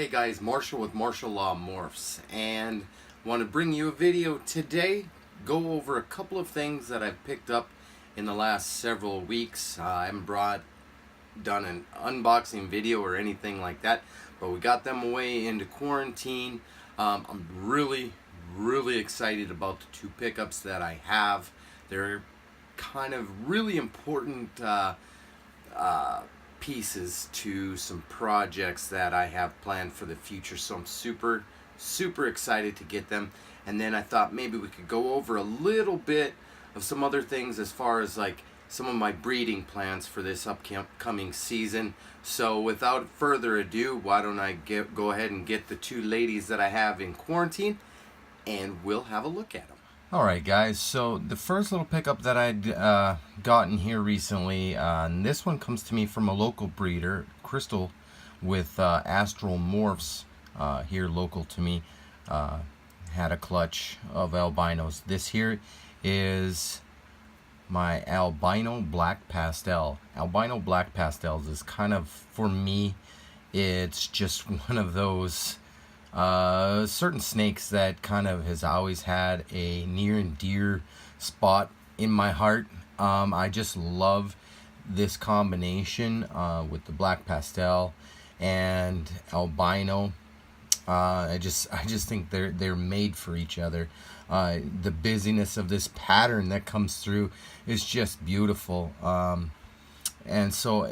Hey guys, Marshall with Marshall Morphs, and want to bring you a video today. Go over a couple of things that I've picked up in the last several weeks. I haven't done an unboxing video or anything like that, but we got them away into quarantine. I'm really excited about the two pickups that I have. They're kind of really important pieces to some projects that I have planned for the future, so I'm super excited to get them. And then I thought maybe we could go over a little bit of some other things as far as like some of my breeding plans for this upcoming season. So without further ado, why don't I go ahead and get the two ladies that I have in quarantine, and we'll have a look at them. Alright guys, so the first little pickup that I'd gotten here recently, and this one comes to me from a local breeder, Crystal, with Astral Morphs here local to me. Had a clutch of albinos. This here is my albino black pastel. Albino black pastels is kind of, for me, it's just one of those certain snakes that kind of has always had a near and dear spot in my heart. I just love this combination with the black pastel and albino. I just think they're made for each other. The busyness of this pattern that comes through is just beautiful. And so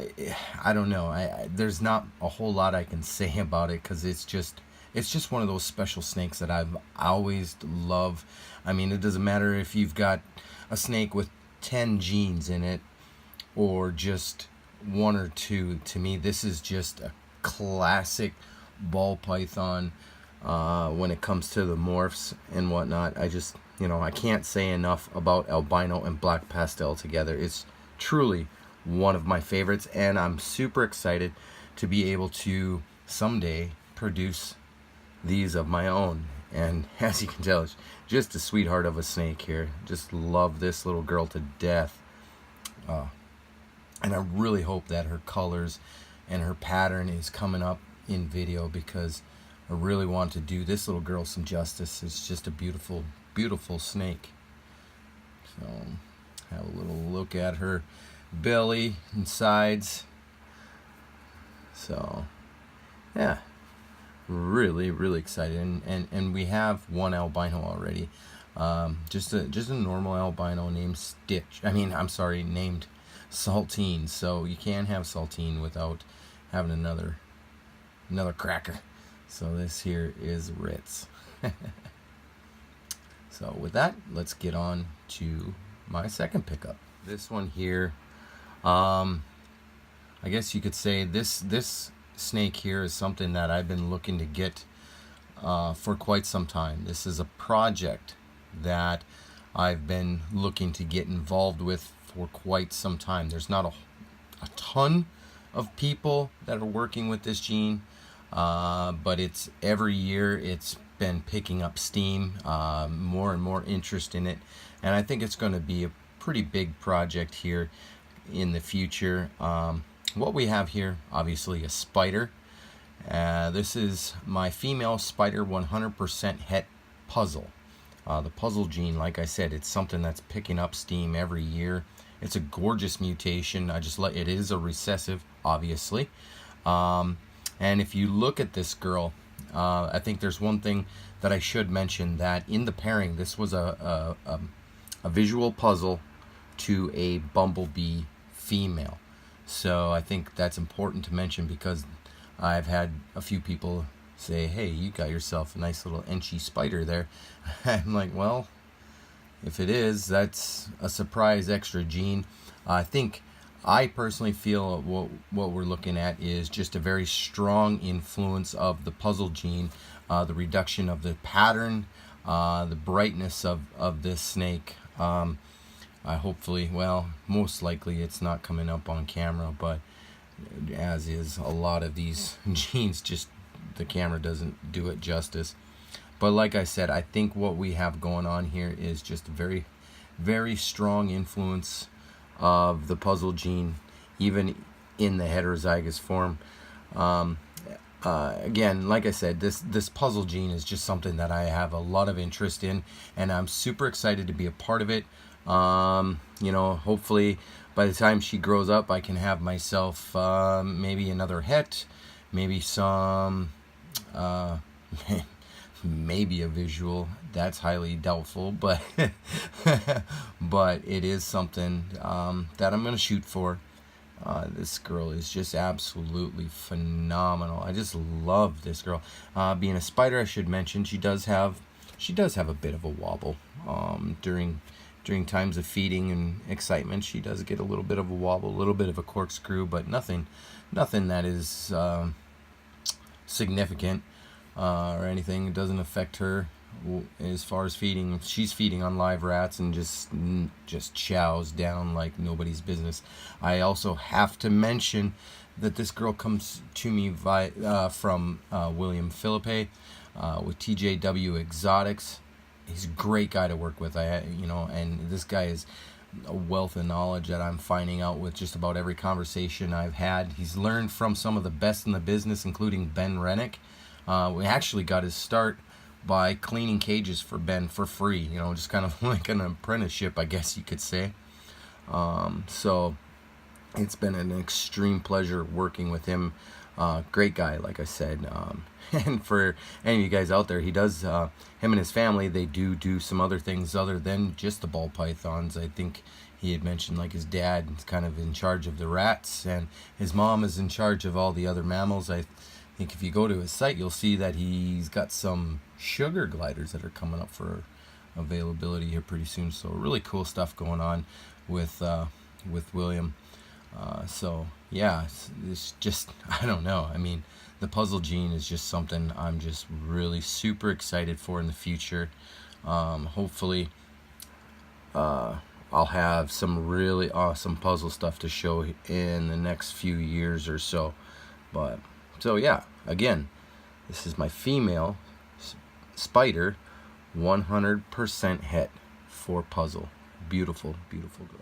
I don't know. There's not a whole lot I can say about it because it's just one of those special snakes that I've always loved. I mean, it doesn't matter if you've got a snake with 10 genes in it or just one or two. To me, this is just a classic ball python when it comes to the morphs and whatnot. I can't say enough about albino and black pastel together. It's truly one of my favorites, and I'm super excited to be able to someday produce these of my own. And as you can tell, it's just a sweetheart of a snake here. Just love this little girl to death. And I really hope that her colors and her pattern is coming up in video, because I really want to do this little girl some justice. It's just a beautiful snake. So have a little look at her belly and sides. So yeah, really excited, and we have one albino already, just a normal albino named named Saltine. So you can't have Saltine without having another cracker. So this here is Ritz. So with that, let's get on to my second pickup. This one here, I guess you could say this snake here is something that I've been looking to get for quite some time. This is a project that I've been looking to get involved with for quite some time. There's not a ton of people that are working with this gene, but it's every year it's been picking up steam, more and more interest in it, and I think it's going to be a pretty big project here in the future. What we have here, obviously, a spider. This is my female spider 100% het puzzle. The puzzle gene, like I said, it's something that's picking up steam every year. It's a gorgeous mutation. It is a recessive, obviously. And if you look at this girl, I think there's one thing that I should mention, that in the pairing, this was a visual puzzle to a bumblebee female. So I think that's important to mention, because I've had a few people say, hey, you got yourself a nice little Enchi spider there. I'm like, well, if it is, that's a surprise extra gene. I personally feel what we're looking at is just a very strong influence of the puzzle gene, the reduction of the pattern, the brightness of this snake. Hopefully, well, most likely it's not coming up on camera, but as is a lot of these genes, just the camera doesn't do it justice. But like I said, I think what we have going on here is just a very strong influence of the puzzle gene, even in the heterozygous form. again, like I said, this puzzle gene is just something that I have a lot of interest in, and I'm super excited to be a part of it. You know, hopefully by the time she grows up, I can have myself maybe another het, maybe some, maybe a visual. That's highly doubtful, but but it is something that I'm gonna shoot for. This girl is just absolutely phenomenal. I just love this girl. Being a spider, I should mention, she does have a bit of a wobble during times of feeding and excitement. She does get a little bit of a wobble, a little bit of a corkscrew, but nothing that is significant or anything. It doesn't affect her as far as feeding. She's feeding on live rats and just chows down like nobody's business. I also have to mention that this girl comes to me from William Philippe with TJW Exotics. He's a great guy to work with. And this guy is a wealth of knowledge that I'm finding out with just about every conversation I've had. He's learned from some of the best in the business, including Ben Rennick. We actually got his start by cleaning cages for Ben for free, just kind of like an apprenticeship, I guess you could say. So it's been an extreme pleasure working with him. Great guy, like I said. And for any of you guys out there, he does, him and his family, they do some other things other than just the ball pythons. I think he had mentioned like his dad is kind of in charge of the rats, and his mom is in charge of all the other mammals. I think if you go to his site, you'll see that he's got some sugar gliders that are coming up for availability here pretty soon. So really cool stuff going on with William. So yeah, it's just, I don't know. I mean, the puzzle gene is just something I'm just really super excited for in the future. Hopefully, I'll have some really awesome puzzle stuff to show in the next few years or so. But so yeah, again, this is my female spider, 100% het for puzzle. Beautiful, beautiful girl.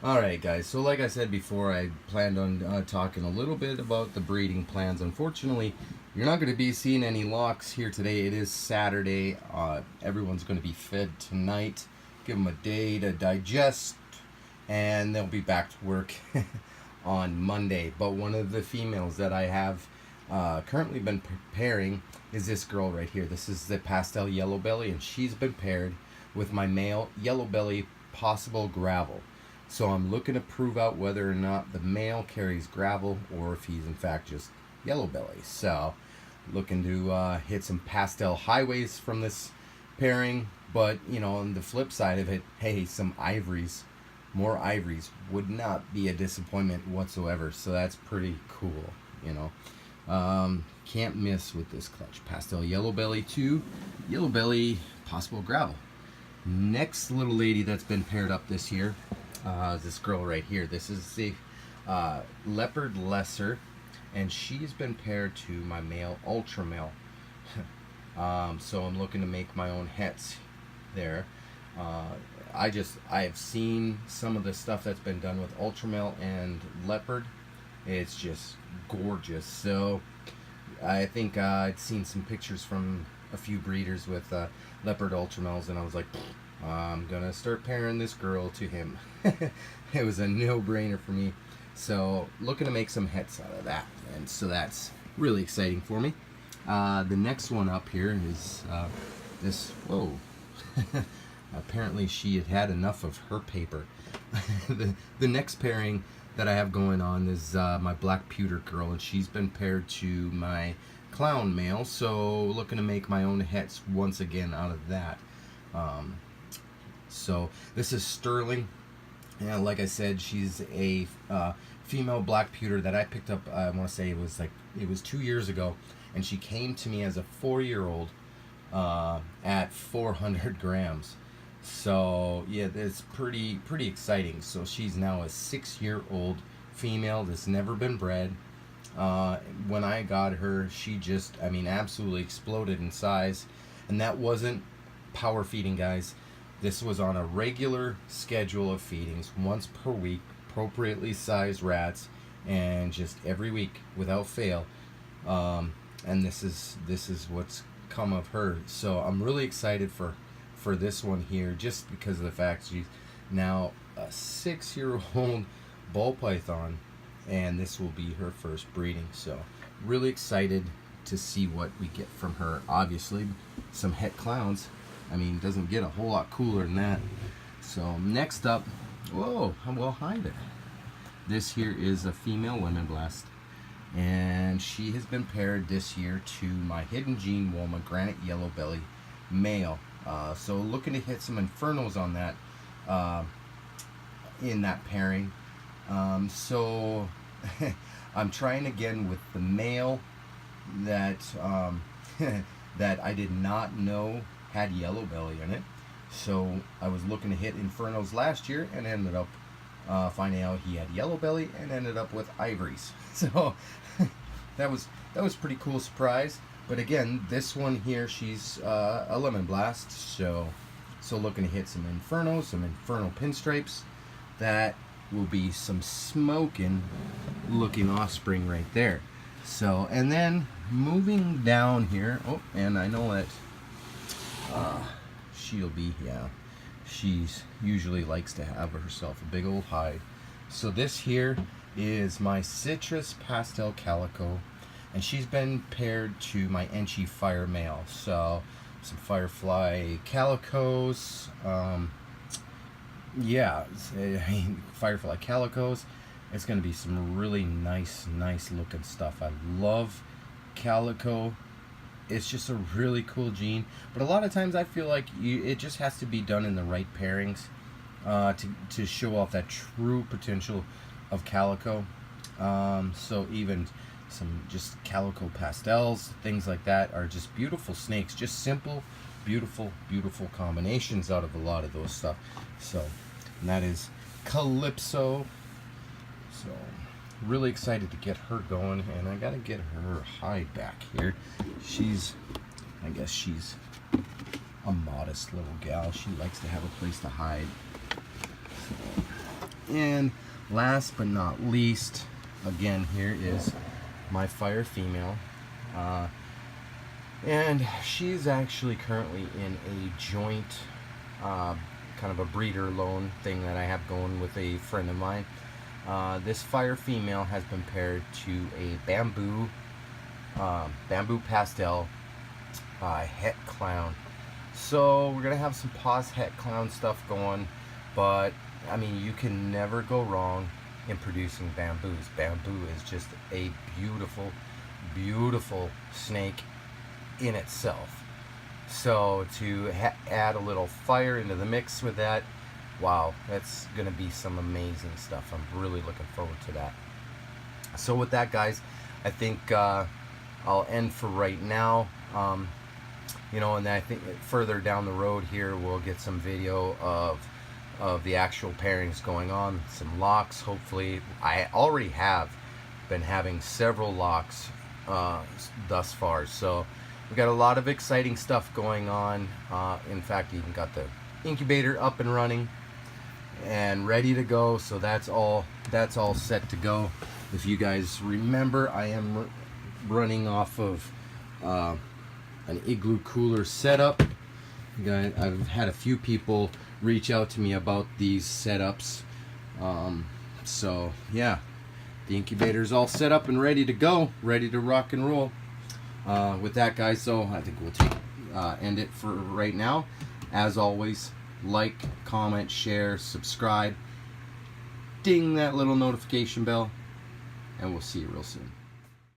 Alright guys, so like I said before, I planned on talking a little bit about the breeding plans. Unfortunately, you're not going to be seeing any locks here today. It is Saturday. Everyone's going to be fed tonight. Give them a day to digest, and they'll be back to work on Monday. But one of the females that I have currently been pairing is this girl right here. This is the pastel yellow belly, and she's been paired with my male yellow belly possible gravel. So I'm looking to prove out whether or not the male carries gravel or if he's in fact just yellow belly. So looking to hit some pastel highways from this pairing. But on the flip side of it, hey, some ivories, more ivories would not be a disappointment whatsoever. So that's pretty cool. Can't miss with this clutch. Pastel yellow belly to yellow belly possible gravel. Next little lady that's been paired up this year, this girl right here. This is the leopard lesser, and she's been paired to my male ultra male. So I'm looking to make my own hets there. I've seen some of the stuff that's been done with ultra male and leopard. It's just gorgeous. So I think I'd seen some pictures from a few breeders with leopard ultra males, and I was like, I'm gonna start pairing this girl to him. It was a no-brainer for me. So looking to make some hets out of that, and so that's really exciting for me. The next one up here is this. Whoa! Apparently she had enough of her paper. The next pairing that I have going on is my black pewter girl, and she's been paired to my clown male. So looking to make my own hets once again out of that. So this is Sterling, and like I said, she's a female black pewter that I picked up. I want to say it was 2 years ago, and she came to me as a 4-year-old at 400 grams. So yeah, that's pretty exciting. So she's now a 6-year-old female that's never been bred. When I got her, she just, absolutely exploded in size, and that wasn't power feeding, guys. This was on a regular schedule of feedings, once per week, appropriately sized rats, and just every week, without fail, and this is what's come of her. So I'm really excited for this one here, just because of the fact she's now a 6-year-old ball python, and this will be her first breeding. So really excited to see what we get from her. Obviously some het clowns. I mean, doesn't get a whole lot cooler than that. So next up, whoa, well, hi there. This here is a female lemon blast, and she has been paired this year to my Hidden Gene Woma granite yellow belly male. So looking to hit some infernos on that, in that pairing. So I'm trying again with the male that that I did not know had yellow belly in it. So I was looking to hit infernos last year and ended up finding out he had yellow belly, and ended up with ivories. So that was pretty cool surprise. But again, this one here, she's a lemon blast. So looking to hit some infernos, some infernal pinstripes. That will be some smoking looking offspring right there. So, and then moving down here, oh, and I know that she'll be, yeah, she's usually likes to have herself a big old hide. So this here is my citrus pastel calico, and she's been paired to my Enchi fire male. So some firefly calicos, yeah, firefly calicos. It's going to be some really nice looking stuff. I love calico. It's just a really cool gene, but a lot of times I feel like it just has to be done in the right pairings to show off that true potential of calico. So even some just calico pastels, things like that, are just beautiful snakes. Just simple, beautiful combinations out of a lot of those stuff. So, and that is Calypso. So really excited to get her going, and I gotta get her hide back here. I guess she's a modest little gal. She likes to have a place to hide. So, and last but not least, again, here is my fire female, and she's actually currently in a joint kind of a breeder loan thing that I have going with a friend of mine. This fire female has been paired to a bamboo pastel het clown. So we're gonna have some pause het clown stuff going, but I mean, you can never go wrong in producing bamboos. Bamboo is just a beautiful snake in itself. So to add a little fire into the mix with that, wow, that's gonna be some amazing stuff. I'm really looking forward to that. So with that, guys, I think I'll end for right now. You know, and I think further down the road here we'll get some video of the actual pairings going on, some locks. Hopefully, I already have been having several locks thus far, so we got a lot of exciting stuff going on. In fact, even got the incubator up and running and ready to go, so that's all set to go. If you guys remember, I am running off of an igloo cooler setup. Guys, I've had a few people reach out to me about these setups, so yeah, the incubator's all set up and ready to go, ready to rock and roll. With that, guys, so I think we'll end it for right now. As always, like, comment, share, subscribe, ding that little notification bell, and we'll see you real soon.